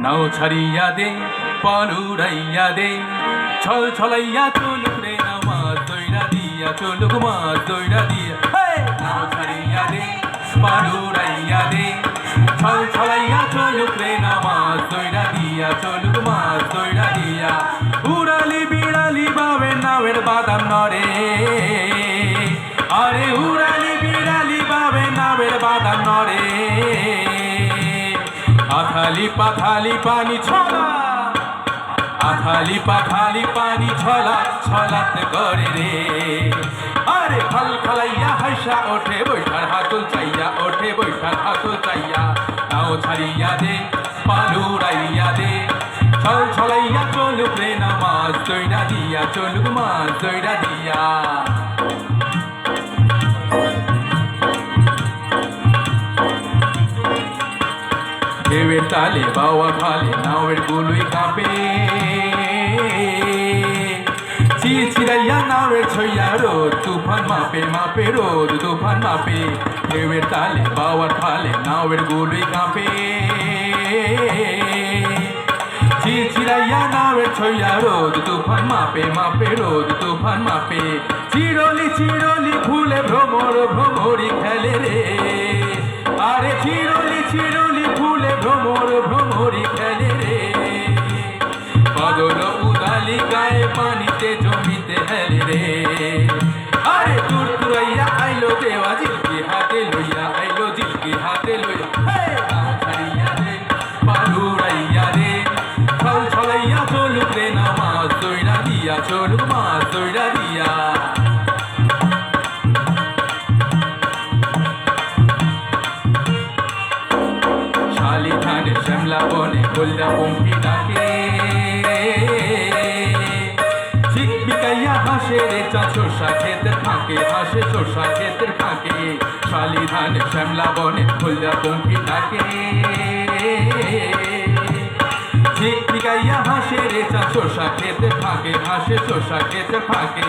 নাও ছাড়িয়া দে পাল উড়াইয়া দে ছল ছলাইয়া চলুক রে না মাছ দইরা দিয়া চলুক মাছ দইরা দিয়া নাও ছাড়িয়া দে পাল উড়াইয়া দে ছল ছলাইয়া চলুক রে না মাছ দইরা দিয়া চলুক মাছ দইরা দিয়া উড়ালি বিড়ালি বাবে নাওয়ের বাদাম নরে আরে উড়ালি বিড়ালি বাবে নাওয়ের বাদাম নরে আথালি পাথালি পানি ছলা আথালি পাথালি পানি ছলা ছলাতে করে রে আরে ফল ফলাইয়া হাসা ওঠে বৈঠার হাতল চাইয়া ওঠে বৈঠার হাতল চাইয়া নাও ছাড়িয়া দে পালু রাইয়া দে ছল ছলাইয়া চলুক রে না মাছ দইরা দিয়া চলুক মাছ দইরা দিয়া ঢেউয়ের তালে বাওয়া খালে নাওয়ের গুলুই কাঁপে চিরচিরাইয়া নাওয়ের ছইয়া রোদ তুফান মাপে মাপে রোদ তুফান মাপে ঢেউয়ের তালে বাওয়ার খালে নাওয়ের গুলুই কাঁপে চিরচিরাইয়া নাওয়ের ছইয়া রোদ তুফান মাপে মাপে রোদ তুফান মাপে চিরলি চিরলি ফুলে ভ্রমর ভ্রমরি খেলে রে আরে চিরলি চিরলি ফুলে ভ্রমর ভ্রমরি খেলে রে বাদল উদালি গায়ে পানিতে জমিতে হেলে রে আরে তুরতুরাইয়া আইলো দেওয়া জিলকি হাতে লইয়া আইলো জিলকি হাতে লইয়া নাও ছাড়িয়া রে পালু রাইয়া রে ছল ছলাইয়া চলুক রে না মাছ দইরা দিয়া চলুক মাছ দইরা দিয়া শালি ধানে শ্যামলা বনে কল্যা পঙ্খী ডাকে ঝিক বিকাইয়া হাসে রে চা শোষা ক্ষেতের ফাঁকে হাসে শোষা ক্ষেতের ফাঁকে শালি ধানে শ্যামলা বনে কল্যা পঙ্খী ডাকে ঝিক বিকাইয়া হাসে রে চা শোষা ক্ষেতের ফাঁকে হাসে শোষা ক্ষেতের ফাঁকে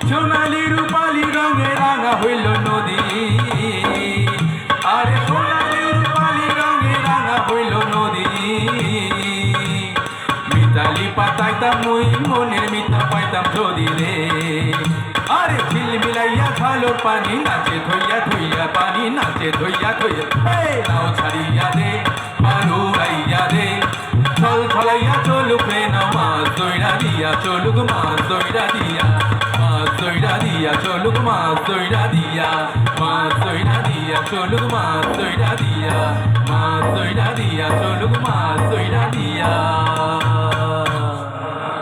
সোনালি রূপালি রঙে রাঙা হইল নদী আরে সোনালি রূপালি রঙে রাঙা হইল নদী মিতালি পাতাইতাম মুই মনের মিতা পাইতাম যদি রে আরে ঝিল মিলাইয়া ঝালো পানি নাচে ধইয়া ধইয়া পানি নাচে ধইয়া ধইয়া নাও ছাড়িয়া দে পালু রাইয়া দে ছল ছলাইয়া চলুক রে না মাছ দইরা দিয়া চলুক মাছ দইরা দিয়া মাছ দইরা দিয়া চলুক মাছ দইরা দিয়া মাছ দইরা দিয়া চলুক মাছ দইরা দিয়া মাছ দইরা দিয়া চলুক মাছ